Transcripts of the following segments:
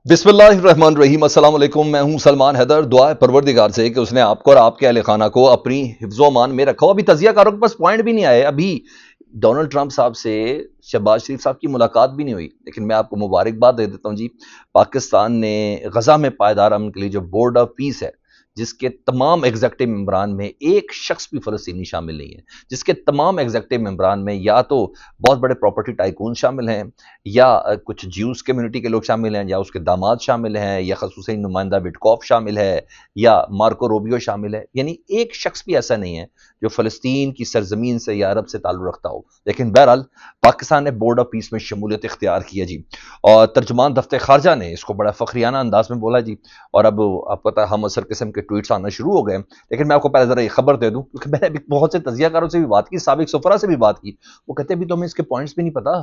बिस्मिल्लाहिर्रहमानिर्रहीम। अस्सलाम वालेकुम। मैं हूं सलमान हैदर। दुआ है परवरदिगार से कि उसने आपको और आपके अहल खाना को अपनी हिफ्ज़ो अमान में रखा हो। अभी तजिया कारों के पास पॉइंट भी नहीं आए। अभी डोनाल्ड ट्रंप साहब से शहबाज शरीफ साहब की मुलाकात भी नहीं हुई, लेकिन मैं आपको मुबारकबाद दे देता हूं जी। पाकिस्तान ने गजा में पायदार अमन के लिए जो बोर्ड ऑफ पीस है, जिसके तमाम एग्जेक्टिव मेंबरान में एक शख्स भी फलस्तीनी शामिल नहीं है, जिसके तमाम एग्जेक्टिव मेंबरान में या तो बहुत बड़े प्रॉपर्टी टाइकून शामिल हैं, या कुछ ज्यूस कम्युनिटी के लोग शामिल हैं, या उसके दामाद शामिल हैं, या खसूसी नुमाइंदा विटकॉफ शामिल है, या मार्को रोबियो शामिल है। यानी एक शख्स भी ऐसा नहीं है जो फ़लस्तीन की सरजमीन से या अरब से ताल्लुक़ रखता हो। लेकिन बहरहाल पाकिस्तान ने बोर्ड ऑफ पीस में शमूलियत इख्तियार की है जी। और तर्जुमान दफ्तर खारजा ने इसको बड़ा फ़ख्रियाना अंदाज में बोला जी। और अब आपको पता है हम असर किस्म के ट्वीट्स आना शुरू हो गए। लेकिन मैं आपको पहले ज़रा ये खबर दे दूँ, क्योंकि मैंने अभी बहुत से तजियाकारों से भी बात की, साबिक सफरा से भी बात की। वो कहते अभी तो हमें इसके पॉइंट्स भी नहीं पता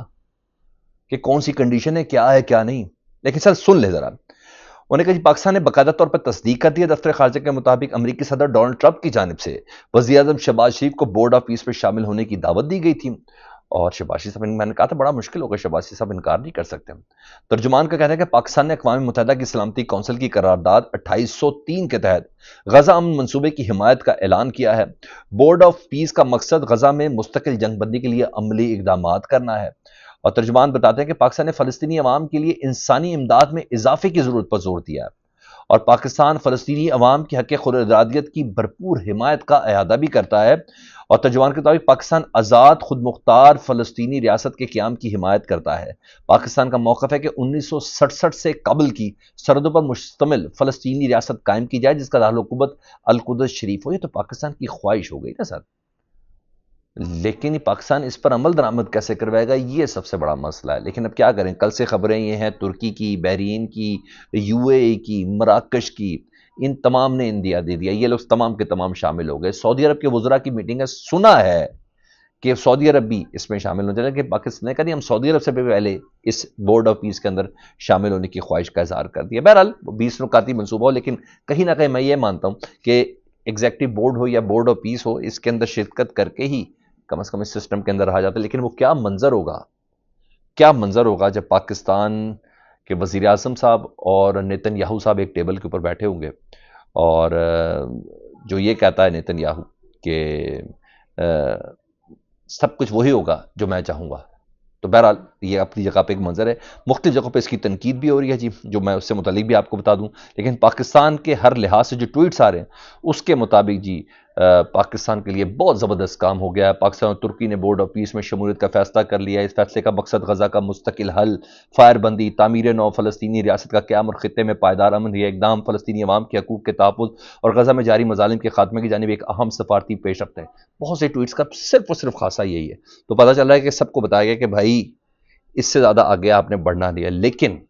कि कौन सी कंडीशन है क्या नहीं। लेकिन सर सुन ले जरा। उन्होंने कहा पाकिस्तान ने बाकायदा तौर पर तस्दीक कर दी है दफ्तर खारजा के मुताबिक अमरीकी सदर डोनाल्ड ट्रंप की जानिब से वज़ीर आज़म शहबाज शरीफ को बोर्ड ऑफ पीस में शामिल होने की दावत दी गई थी। और शहबाज शरीफ साहब, मैंने कहा था बड़ा मुश्किल होगा, शहबाज शरीफ साहब इनकार नहीं कर सकते। तर्जुमान का कहना है कि पाकिस्तान ने अक़वाम मुत्तहिदा की सलामती कौंसिल की करारदाद 2803 के तहत गजा अमन मनसूबे की हिमायत का ऐलान किया है। बोर्ड ऑफ पीस का मकसद गजा में मुस्तकिल जंगबंदी के लिए अमली इकदाम करना है। और तर्जुमान बताते हैं कि पाकिस्तान ने फ़लस्तीनी अवाम के लिए इंसानी इमदाद में इजाफे की ज़रूरत पर जोर दिया है। और पाकिस्तान फ़लस्तीनी अवाम की हक़ खुद इरादियत की भरपूर हिमायत का अहाता भी करता है। और तर्जुमान के मुताबिक पाकिस्तान आज़ाद खुद मुख्तार फ़लस्तीनी रियासत के क़याम की हिमायत करता है। पाकिस्तान का मौक़िफ़ है कि 1967 से कबल की सरहदों पर मुश्तमिल फ़लस्तीनी रियासत कायम की जाए, जिसका दारुल-हुकूमत अल-कुद्स शरीफ हो। ये तो पाकिस्तान की ख्वाहिश हो गई ना सर। लेकिन पाकिस्तान इस पर अमल दरामद कैसे करवाएगा, ये सबसे बड़ा मसला है। लेकिन अब क्या करें, कल से खबरें ये हैं तुर्की की, बहरीन की, यूएई की, मराकश की, इन तमाम ने इंदिया दे दिया। ये लोग तमाम के तमाम शामिल हो गए। सऊदी अरब के वज़रा की मीटिंग है, सुना है कि सऊदी अरब भी इसमें शामिल हो जाएगा। कि पाकिस्तान ने कहा नहीं, हम सऊदी अरब से भी पहले इस बोर्ड ऑफ पीस के अंदर शामिल होने की ख्वाहिश का इजहार कर दिया। बहरहाल 20 नुकाती मनसूबा हो, लेकिन कहीं ना कहीं मैं ये मानता हूँ कि एग्जेक्टिव बोर्ड हो या बोर्ड ऑफ पीस हो, इसके अंदर शिरकत करके ही कम से कम इस सिस्टम के अंदर रहा जाता है। लेकिन वो क्या मंजर होगा, क्या मंजर होगा जब पाकिस्तान के वज़ीर आज़म साहब और नेतन्याहू साहब एक टेबल के ऊपर बैठे होंगे, और जो ये कहता है नेतन्याहू कि सब कुछ वही होगा जो मैं चाहूँगा। तो बहरहाल ये अपनी जगह पे एक मंजर है। मुख्तलिफ जगहों पे इसकी तनकीद भी हो रही है जी, जो मैं उससे मुतालिक भी आपको बता दूं। लेकिन पाकिस्तान के हर लिहाज से जो ट्वीट्स आ रहे हैं, उसके मुताबिक जी पाकिस्तान के लिए बहुत ज़बरदस्त काम हो गया है। पाकिस्तान और तुर्की ने बोर्ड ऑफ पीस में शमूलियत का फैसला कर लिया है। इस फैसले का मकसद गजा का मुस्तकिल हल, फायरबंदी, तामीर नौ फ़लस्तीनी रियासत का क़याम और ख़ित्ते में पायदार अमन, ये इक़दाम फ़लस्तीनी अवाम के हकूक़ के तहफ़्फ़ुज़ और गजा में जारी मज़ालिम के खात्मे की जानिब एक अहम सफारती पेशरफ्त है। बहुत से ट्वीट्स का सिर्फ और सिर्फ खासा यही है। तो पता चल रहा है कि सबको बताया गया कि भाई इससे ज़्यादा आगे आपने बढ़ना दिया। लेकिन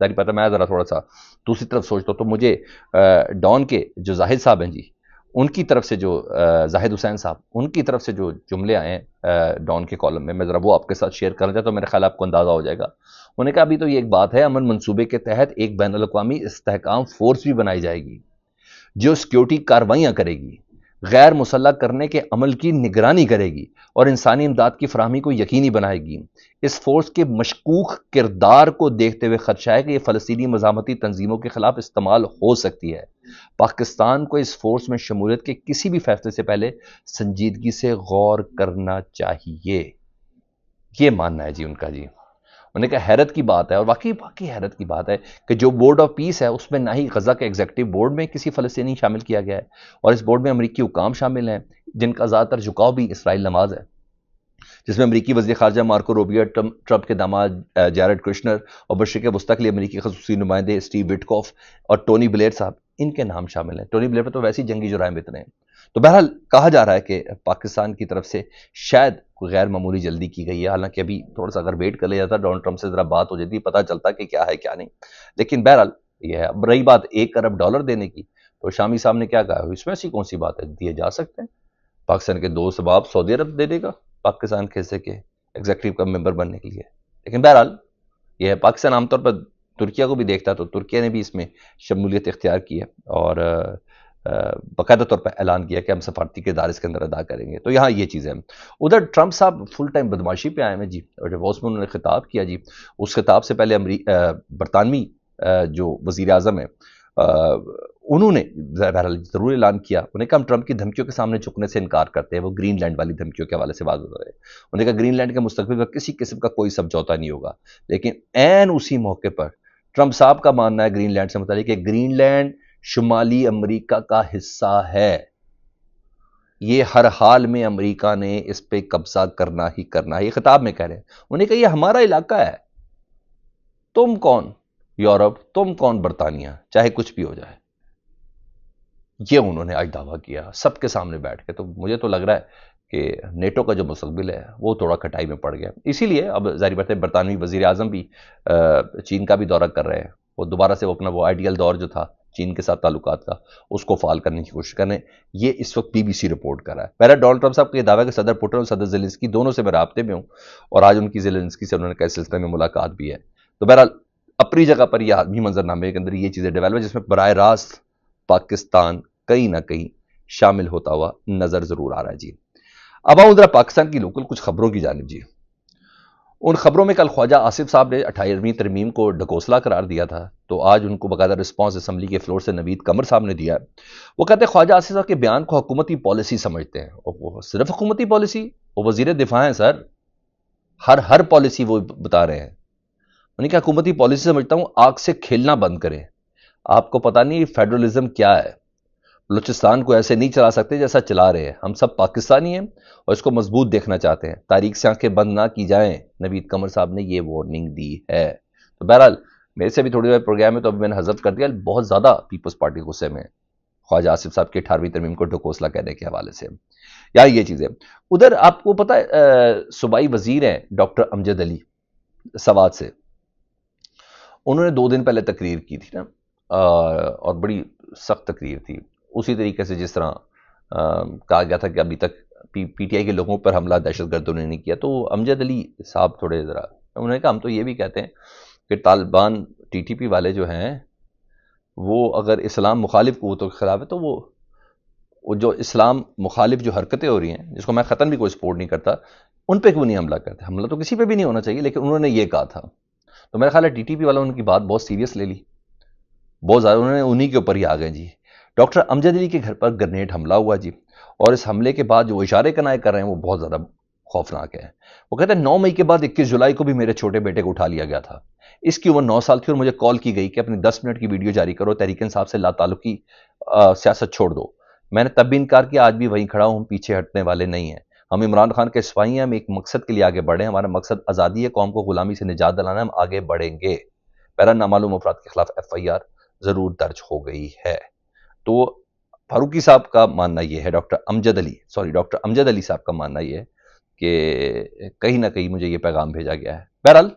जारी पता, मैं ज़रा थोड़ा सा दूसरी तरफ सोचता हूँ तो मुझे डॉन के जो जाहिद साहब हैं जी, उनकी तरफ से जो जाहिद हुसैन साहब, उनकी तरफ से जो जुमले आए हैं डॉन के कॉलम में, मैं ज़रा वो आपके साथ शेयर करना चाहता हूँ। मेरे ख्याल आपको अंदाज़ा हो जाएगा। उन्होंने कहा अभी तो ये एक बात है, अमन मनसूबे के तहत एक बैनुल अक़वामी इस्तेहकाम फोर्स भी बनाई जाएगी जो सिक्योरिटी कार्रवाइयाँ करेगी, गैर मुसल्लह करने के अमल की निगरानी करेगी और इंसानी इमदाद की फराहमी को यकीनी बनाएगी। इस फोर्स के मशकूक किरदार को देखते हुए खदशा है कि यह फ़लस्तीनी मज़ामती तंजीमों के खिलाफ इस्तेमाल हो सकती है। पाकिस्तान को इस फोर्स में शमूलियत के किसी भी फैसले से पहले संजीदगी से गौर करना चाहिए। ये मानना है जी उनका जी। उन्होंने कहा हैरत की बात है, और वाकई वाकई हैरत की बात है कि जो बोर्ड ऑफ पीस है उसमें ना ही गजा के एग्जीक्यूटिव बोर्ड में किसी फ़लस्तीनी शामिल किया गया है, और इस बोर्ड में अमरीकी हुकाम शामिल हैं जिनका ज़्यादातर झुकाव भी इसराइल नवाज है, जिसमें अमरीकी वज़ीर ख़ारजा मार्को रूबियो, ट्रंप के दामाद जैरेड कुशनर और मशरिक़ वस्ता के लिए अमरीकी ख़ुसूसी नुमाइंदे स्टीव विटकॉफ और टोनी ब्लेयर साहब, इनके नाम शामिल हैं। टोनी ब्लेयर पर तो वैसे ही जंगी जुराइम इतने हैं। तो बहरहाल कहा जा रहा है कि पाकिस्तान की तरफ से शायद कोई गैर मामूली जल्दी की गई है। हालांकि अभी थोड़ा सा अगर वेट कर लिया जाता, डोनाल्ड ट्रंप से ज़रा बात हो जाती, पता चलता कि क्या है क्या नहीं। लेकिन बहरहाल ये है। अब रही बात $1 अरब देने की, तो शामी साहब ने क्या कहा, इसमें ऐसी कौन सी बात है, दिए जा सकते हैं। पाकिस्तान के दोस्त बाप सऊदी अरब दे देगा पाकिस्तान के हिस्से के एग्जीक्यूटिव का मेंबर बनने के लिए। लेकिन बहरहाल यह है, पाकिस्तान आमतौर पर तुर्किया को भी देखता है, तो तुर्किया ने भी इसमें शमूलियत इख्तियार की है और बाकायदा तौर पर ऐलान किया कि हम सफारती किरदार इसके अंदर अदा करेंगे। तो यहाँ ये चीज़ें हैं। उधर ट्रंप साहब फुल टाइम बदमाशी पे आए हैं जी, और जब उसमें उन्होंने खिताब किया जी, उस खिताब से पहले बरतानवी جو وزیر اعظم ہیں انہوں نے بہرحال ضرور اعلان کیا، انہوں نے کہا ہم ٹرمپ کی دھمکیوں کے سامنے جھکنے سے انکار کرتے ہیں. وہ گرین لینڈ والی دھمکیوں کے حوالے سے بات ہو رہے ہیں. انہوں نے کہا گرین لینڈ کے مستقبل کا کسی قسم کا کوئی سمجھوتا نہیں ہوگا. لیکن عین اسی موقع پر ٹرمپ صاحب کا ماننا ہے گرین لینڈ سے متعلق کہ گرین لینڈ شمالی امریکہ کا حصہ ہے، یہ ہر حال میں امریکہ نے اس پہ قبضہ کرنا ہی کرنا ہے. یہ خطاب میں کہہ رہے ہیں. انہوں نے کہا یہ ہمارا علاقہ ہے، تم کون یورپ، تم کون برطانیہ، چاہے کچھ بھی ہو جائے. یہ انہوں نے آج دعویٰ کیا سب کے سامنے بیٹھ کے. تو مجھے تو لگ رہا ہے کہ نیٹو کا جو مستقبل ہے وہ تھوڑا کھٹائی میں پڑ گیا. اسی لیے اب ظاہر بات ہے برطانوی وزیر اعظم بھی چین کا بھی دورہ کر رہے ہیں. وہ دوبارہ سے وہ اپنا وہ آئیڈیل دور جو تھا چین کے ساتھ تعلقات کا اس کو فعال کرنے کی کوشش کر رہے ہیں. یہ اس وقت بی بی سی رپورٹ کر رہا ہے. پہلے ڈونلڈ ٹرمپ صاحب کا یہ دعویٰ کہ صدر پوٹن اور صدر زیلنسکی دونوں سے میں رابطے میں ہوں، اور آج ان کی زیلنسکی سے انہوں نے کئی سلسلے میں ملاقات بھی ہے. تو بہرحال اپنی جگہ پر یہ آدمی منظرنامے کے اندر یہ چیزیں ڈیولپ، جس میں براہ راست پاکستان کہیں نہ کہیں شامل ہوتا ہوا نظر ضرور آ رہا ہے جی. اب آؤں ذرا پاکستان کی لوکل کچھ خبروں کی جانب جی. ان خبروں میں کل خواجہ آصف صاحب نے 28ویں ترمیم کو ڈھکوسلا قرار دیا تھا، تو آج ان کو باقاعدہ رسپانس اسمبلی کے فلور سے نوید قمر صاحب نے دیا ہے. وہ کہتے ہیں خواجہ آصف صاحب کے بیان کو حکومتی پالیسی سمجھتے ہیں. اور وہ صرف حکومتی پالیسی، وہ وزیر دفاع ہیں سر، ہر پالیسی وہ بتا رہے ہیں. انہوں نے کہا حکومتی پالیسی سمجھتا ہوں، آگ سے کھیلنا بند کریں. آپ کو پتہ نہیں فیڈرلزم کیا ہے. بلوچستان کو ایسے نہیں چلا سکتے جیسا چلا رہے ہیں. ہم سب پاکستانی ہیں اور اس کو مضبوط دیکھنا چاہتے ہیں. تاریخ سے آنکھیں بند نہ کی جائیں. نوید قمر صاحب نے یہ وارننگ دی ہے. تو بہرحال میرے سے بھی تھوڑی دیر پروگرام ہے تو ابھی میں نے حذف کر دیا. بہت زیادہ پیپلز پارٹی غصے میں خواجہ آصف صاحب کی 18ویں ترمیم کو ڈھکوسلا کہنے کے حوالے سے. یا یہ چیزیں ادھر آپ کو پتہ ہے صوبائی وزیر ہیں ڈاکٹر امجد علی سوات سے، انہوں نے 2 دن پہلے تقریر کی تھی نا، اور بڑی سخت تقریر تھی. اسی طریقے سے جس طرح کہا گیا تھا کہ ابھی تک پی ٹی آئی کے لوگوں پر حملہ دہشت گردوں نے نہیں کیا، تو امجد علی صاحب تھوڑے ذرا انہوں نے کہا ہم تو یہ بھی کہتے ہیں کہ طالبان ٹی ٹی پی والے جو ہیں وہ اگر اسلام مخالف قوتوں کے خلاف ہے تو وہ جو اسلام مخالف جو حرکتیں ہو رہی ہیں، جس کو میں خطن بھی کوئی سپورٹ نہیں کرتا، ان پہ کیوں نہیں حملہ کرتے. حملہ تو کسی پہ بھی نہیں ہونا چاہیے، لیکن انہوں نے یہ کہا تھا. تو میرا خیال ہے ٹی ٹی پی والوں نے ان کی بات بہت سیریس لے لی، بہت زیادہ انہوں نے انہی کے اوپر ہی آ گئے جی. ڈاکٹر امجد علی کے گھر پر گرنیڈ حملہ ہوا جی، اور اس حملے کے بعد جو اشارے کنائے کر رہے ہیں وہ بہت زیادہ خوفناک ہے. وہ کہتے ہیں 9 مئی کے بعد 21 جولائی کو بھی میرے چھوٹے بیٹے کو اٹھا لیا گیا تھا. اس کی عمر 9 سال تھی اور مجھے کال کی گئی کہ اپنی 10 منٹ کی ویڈیو جاری کرو، تحریک انصاف سے لا تعلقی سیاست چھوڑ دو. میں نے تب بھی انکار کیا، آج بھی وہیں کھڑا ہوں، ہم پیچھے ہٹنے والے نہیں ہیں. ہم عمران خان کے سپاہی ہیں، ہم ایک مقصد کے لیے آگے بڑھیں. ہمارا مقصد آزادی ہے، قوم کو غلامی سے نجات دلانا، ہم آگے بڑھیں گے. پہلا نامعلوم افراد کے خلاف ایف آئی آر ضرور درج ہو گئی ہے. تو فاروقی صاحب کا ماننا یہ ہے، ڈاکٹر امجد علی صاحب کا ماننا یہ ہے کہ کہیں نہ کہیں مجھے یہ پیغام بھیجا گیا ہے. بہرحال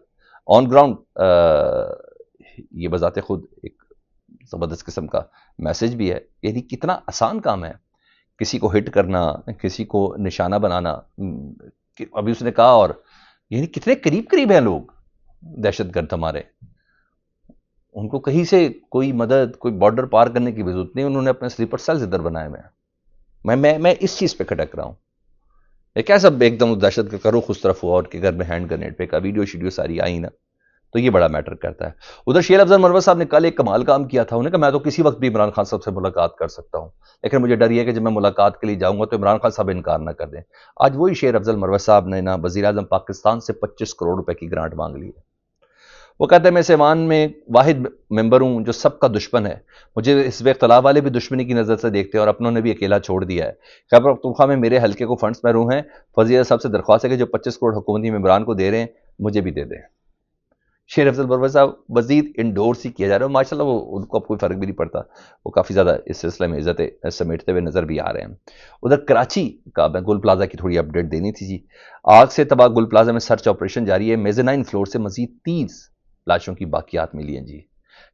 آن گراؤنڈ یہ بذات خود ایک زبردست قسم کا میسج بھی ہے. یعنی کتنا آسان کام ہے کسی کو ہٹ کرنا، کسی کو نشانہ بنانا. ابھی اس نے کہا، اور یعنی کتنے قریب ہیں لوگ دہشت گرد ہمارے، ان کو کہیں سے کوئی مدد، کوئی بارڈر پار کرنے کی ضرورت نہیں. انہوں نے اپنے سلیپر سیلز ادھر بنائے میں اس چیز پہ کھٹک رہا ہوں. یہ کیا سب ایک دم دہشت کا کرو خود طرف ہوا اور کہ گھر میں ہینڈ گرنیڈ پہ کا ویڈیو ساری آئی نا، تو یہ بڑا میٹر کرتا ہے. ادھر شیر افضل مروت صاحب نے کل ایک کمال کام کیا تھا. انہوں نے کہا میں تو کسی وقت بھی عمران خان صاحب سے ملاقات کر سکتا ہوں، لیکن مجھے ڈر یہ ہے کہ جب میں ملاقات کے لیے جاؤں گا تو عمران خان صاحب انکار نہ کر دیں. آج وہی شیر افضل مروت صاحب نے نا وزیر اعظم پاکستان سے 25 کروڑ روپے کی گرانٹ مانگ لی ہے. وہ کہتے ہیں میں اس ایوان میں واحد ممبر ہوں جو سب کا دشمن ہے. مجھے اس وقت اختلاف والے بھی دشمنی کی نظر سے دیکھتے ہیں اور اپنوں نے بھی اکیلا چھوڑ دیا ہے. خیبر پختونخوا میں میرے حلقے کو فنڈز محروم ہیں. وزیر صاحب سے درخواست ہے کہ جو 25 کروڑ حکومتی ممبران کو دے رہے ہیں مجھے بھی دے دیں. شیر افضل مروت صاحب مزید انڈورس ہی کیا جا رہا ہے. ماشاءاللہ وہ ان کو اب کوئی فرق بھی نہیں پڑتا، وہ کافی زیادہ اس سلسلے میں عزتیں سمیٹتے ہوئے نظر بھی آ رہے ہیں. ادھر کراچی کا میں گل پلازا کی تھوڑی اپڈیٹ دینی تھی جی. آگ سے تباہ گل پلازا میں سرچ آپریشن جاری ہے. میزنائن فلور سے مزید 30 لاشوں کی باقیات ملی ہیں جی،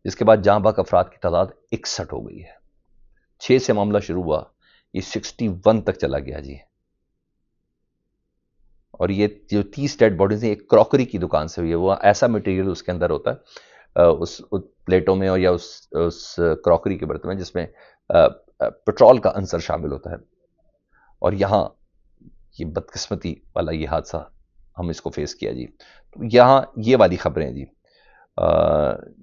جس کے بعد جاں بحق افراد کی تعداد 61 ہو گئی ہے. 6 سے معاملہ شروع ہوا، یہ 61 تک چلا گیا جی. اور یہ جو 30 ڈیڈ باڈیز ہیں ایک کراکری کی دکان سے ہوئی ہے. وہ ایسا مٹیریل اس کے اندر ہوتا ہے اس پلیٹوں میں اور یا اس کراکری کے برتن میں جس میں پٹرول کا عنصر شامل ہوتا ہے. اور یہاں یہ بدقسمتی والا یہ حادثہ ہم اس کو فیس کیا جی. تو یہاں یہ والی خبریں جی.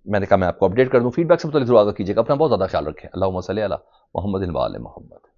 میں نے کہا میں آپ کو اپڈیٹ کر دوں. فیڈ بیک سے متعلق ضرور آگاہ کیجیے گا. اپنا بہت زیادہ خیال رکھیں. اللہم صلی علی محمد و آل محمد.